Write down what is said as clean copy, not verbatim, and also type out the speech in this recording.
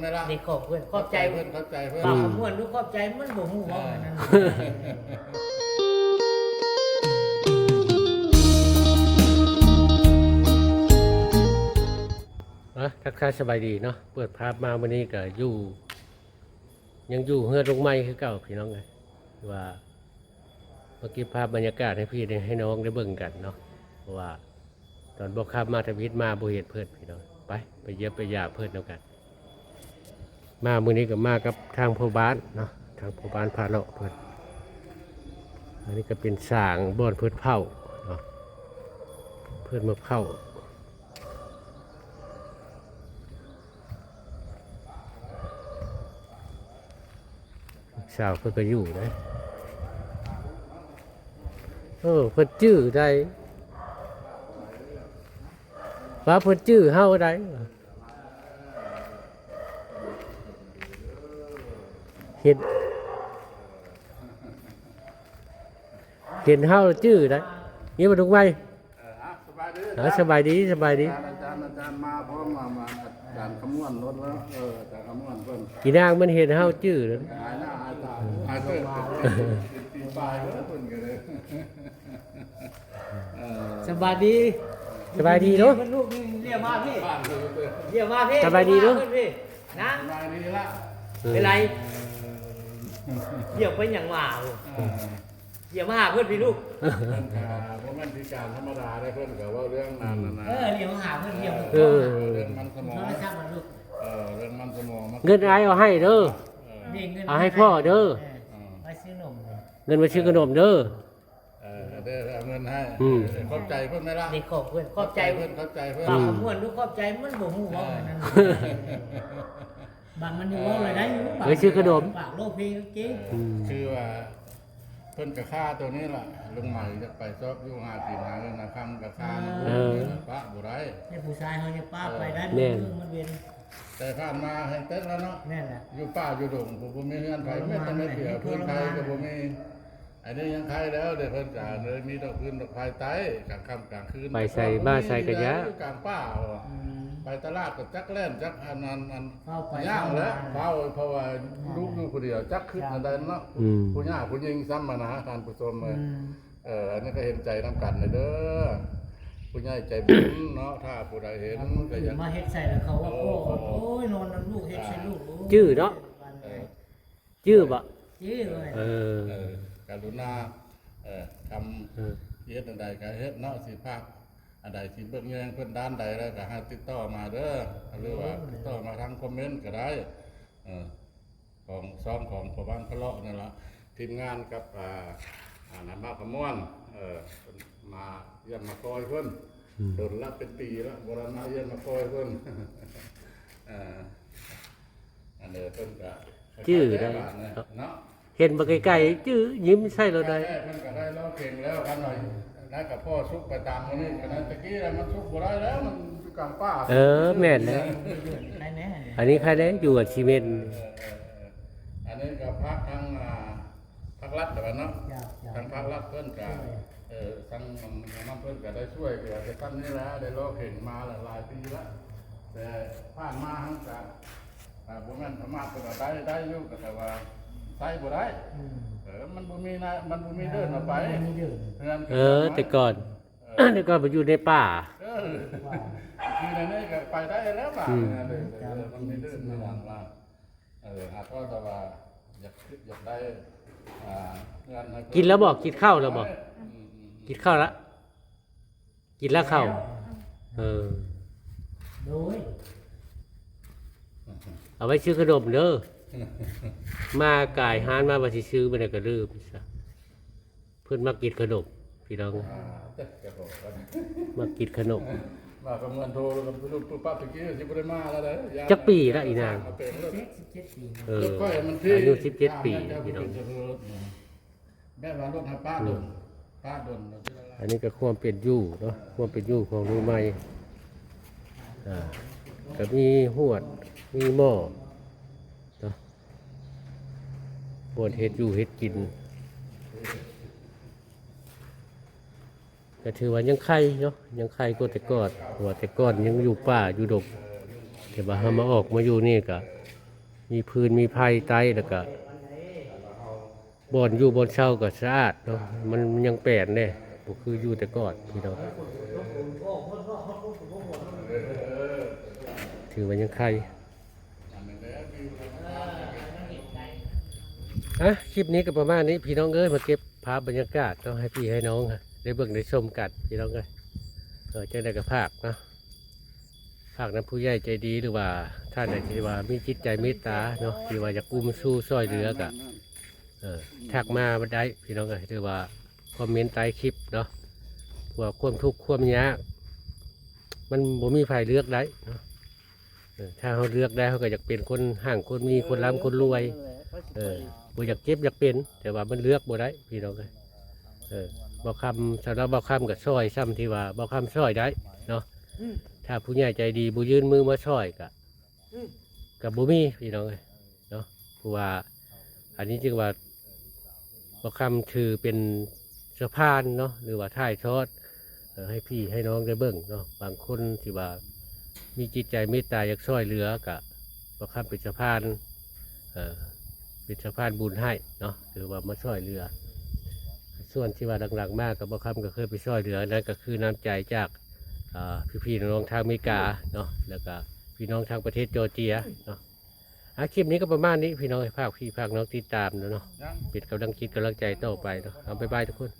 เด็กขอบเพื่อนขอบใจเพื่อน ขอบใจเพื่อน ปากขมวนลูกขอบใจมันบ่ฮู้ว่ามันนั่นทักทายสบายดีเนาะเปิดภาพมาวันนี้ก็อยู่ยังอยู่เฮือดลงไม้คือเก่าพี่น้องเลยว่าเมื่อกี้ภาพบรรยากาศให้พี่ได้ให้น้องได้เบิ่งกันเนาะเพราะว่าตอนบอกขับมาทวิตมาบ่เห็นเพิ่นพี่น้องไปเยี่ยมไปยาเพิ่นแล้วกันมามื้อนี้ก็มากับทางพ่อบ้านเนาะทางพ่อบ้านพาเลาะเพิ่นอันนี้ก็เป็นสร้างบ่อนเพิ่นเผาเนาะเพิ่นมาเผาสาวเพิ่นก็อยู่ได้เพิ่นจื้อได้ว่าเพิ่นจื้อเฮาได้เห็นเฮาจื้อได้นี่มาดูไหมสบายดีอาจารย์มาพร้อมมาอาจารย์ขมวนรถแล้วอาจารย์ขมวนเพิ่น กี่นางมันเห็นเฮาจื้อแล้ว หายหน้าหายตาหายเพิ่นตีปลายเพิ่นกันเลย สบายดี สบายดีเนาะ ลูกเรียกมาพี่ บ้านเลย เรียกมาพี่ สบายดีเนอะ พี่นะ สบายดีละ เป็นไรเรียกไปหยังมาลูกเรียกมาหาเพื่อนพี่ลูก เพราะมันพิการธรรมดาได้เพิ่นก็ว่าเรื่องนั้นนะ เรียกมาหาเพื่อนเรียกมา เออ เรื่องมันสมอง โทรศัพท์มาลูก เรื่องมันสมองมัน เงินไอ้เอาให้เด้อ นี่เงิน เอาให้พ่อเด้อ ไปซื้อนม เงินมาซื้อขนมเด้อ ได้เอาเงินให้ขอบใจเพิ่นไหมล่ะ เด็กขอบเพื่อนขอบใจ เพิ่นขอบใจเพิ่น ปากขมวนลูกขอบใจมันบ่ฮู้ว่ามันนั่นบางมันอยู่ว่าอะไรได้อยู่ปากโลกพี่จริง คือว่าเพิ่นกับค่าตัวนี้ล่ะลุงใหม่จะไปชอบอยู่หากินหาเงินหาคำกับค่าป้าบุไร ให้ผู้ชายเขาจะป้าไปได้มันเวียน แต่ผ่านมาให้เต้นแล้วเนาะ นั่นแหละ อยู่ป้าอยู่ดงผมมีเงินไผไม่ต้องได้เปรียบพื้นไทยกับผมมีอันนี้ยังใครแล้วเดี๋ยวเพิ่นจ่าเลยมีดอกพื้นดอกไฟไต้กลางค่ำกลางคืนกลางป้าไปตลาดกับจักแล่นจักอันย่างแล้วเฝ้าเพราะว่าลูกอยู่คนเดียวจักขึ้นอันใดเนาะผู้ย่าผู้ยิงซ้ำมานะการผู้ชมเลยอันนี้ก็เห็นใจน้ำกันเลยเด้อผู้ใหญ่ใจบุญเนาะถ้าผู้ใดเห็นก็ยัง มาเฮ็ดใส่แล้วเขาว่าโอ้ยนอนน้ำลูกเฮ็ดใส่ลูก จื้อเนาะจื้อบ่ จื้อเลย การุณาทำเฮ็ดอันใดก็เฮ็ดเนาะสิภาคอันใดที่เบิ่งแยงเพิ่นด้านใดแล้วก็ให้ติดต่อมาเด้อหรือว่าติดต่อมาทางคอมเมนต์ก็ได้ของซ้อมของประบ้านพะเลาะนั่นล่ะทีมงานกับน้ำมาขมวนมาเยี่ยมมาคอยเพิ่นโดนละเป็นปีแล้วโบราณมาเยี่ยมมาคอยเพิ่นอันเด้อเพิ่นก็ จื้อได้ เนาะ เห็นมาไกลๆจื้อยิ้มใส่เราได้ เพิ่นก็ได้ร้องเพลงแล้วกันหน่อยได้กับพ่อซุกไปตามคนนี้กันนั้นตะกี้มันซุกบ่ได้แล้วมันอยู่กลางป่า แม่นแล้ว ได้แน่ อันนี้ใครได้อยู่กับชีเมน อันนี้ก็พักทั้งพักรัฐแต่ว่าเนาะทั้งพักรัฐเพิ่นก็ทั้งน้ำเพิ่นก็ได้ช่วยเกี่ยวกับท่านนี่แหละได้ร้องเพลงมาหลายปีแล้วแต่ผ่านมาทั้งก็บ่แม่นสามารถเพิ่นได้อยู่แต่ว่าใช้บ่ได้มันบ่มีนะมันบ่มีเดินออกไป แต่ก่อนไปอยู่ในป่า คือในนี้ก็ไปได้แล้วป่ะมันมีเดินมีหลังว่าอาจก็แต่ว่าอยากได้เงิน กินแล้วบอกกินข้าวแล้วบอกกินข้าวละกินแล้วข้าวโดย เอาไว้ซื้อขนมเด้อมากายฮานมาว่าสิซื้อมันก็ลืมซะเพิ่นมากินขนมพี่น้องมากินขนม มาประเมินโทรแล้วก็ลูกปุ๊บปั๊บตะกี้สิบ่ได้มาแล้วเด้อ จักปีละอีนาง 17 ปี อายุ17 ปีพี่น้อง แม่ว่ารถหาป้าดนอันนี้ก็ความเป็นอยู่เนาะความเป็นอยู่ของรู้ไหมก็มีหวดมีหม้อเนาะบนเฮ็ดอยู่เฮ็ดกินก็ถือว่ายังไข่เนาะยังไข่ก็แต่ก่อนหัวแต่ก่อนยังอยู่ป่าอยู่ดงแต่ว่าเฮามาออกมาอยู่นี่ก็ มีพื้นมีไผ่ไต้แล้วก็บ่อนอยู่บ่อนเช่าก็สะอาดเนาะมันยังแปลนเด้บ่คืออยู่แต่ก่อนพี่น้องถือว่ายังใครคลิปนี้ก็ประมาณนี้พี่น้องเอ้ยมาเก็บภาพบรรยากาศต้องให้พี่ให้น้องได้เบิ่งได้ชมกันพี่น้องเอ้ยจะได้กระภาคเนาะภาคนั้นผู้ใหญ่ใจดีหรือว่าท่านไหนที่ว่ามีจิตใจเมตตาเนาะที่ว่าอยากอุ้มสู้ซอยเหลือกะทักมาได้พี่น้องเอ้ยหรือว่าคอมเมนต์ใต้คลิปเนาะว่าความทุกข์ความยากมันบ่มีใครเลือกได้เนาะถ้าเขาเลือกได้เขาก็อยากเป็นคนห่างคนมีคนร่ำคนรวยบ่อยากเจ็บอยากเป็นแต่ว่ามันเลือกบ่ได้พี่น้องเลยบ่คำสำหรับบ่คำกับซอยซ้ำที่ว่าบ่คำซอยได้เนาะถ้าผู้ใหญ่ใจดีบ่ยื่นมือมาซอยกับบ่มีพี่น้องเลยเนาะเพราะว่าอันนี้จึงว่าบ่คำถือเป็นสะพานเนาะหรือว่าท่ายทอดให้พี่ให้น้องได้เบิ่งเนาะบางคนที่ว่ามีจิตใจเมตตาอยากซอยเหลือกะบ่คำเป็นสะพานเป็นสะพานบุญให้เนาะหรือว่ามาช่วยเรือส่วนที่ว่าหลังๆมากกับบ่คำก็เคยไปช่วยเรือนั่นก็คือน้ำใจจากพี่ๆน้องทางอเมริกาเนาะแล้วก็พี่น้องทางประเทศจอร์เจียเนาะคลิปนี้ก็ประมาณนี้พี่น้องให้ภาคพี่ภาคน้องติดตามเนาะเป็นกำลังคิดกำลังใจต่อไปเนาะเอาบ๊ายบายทุกคน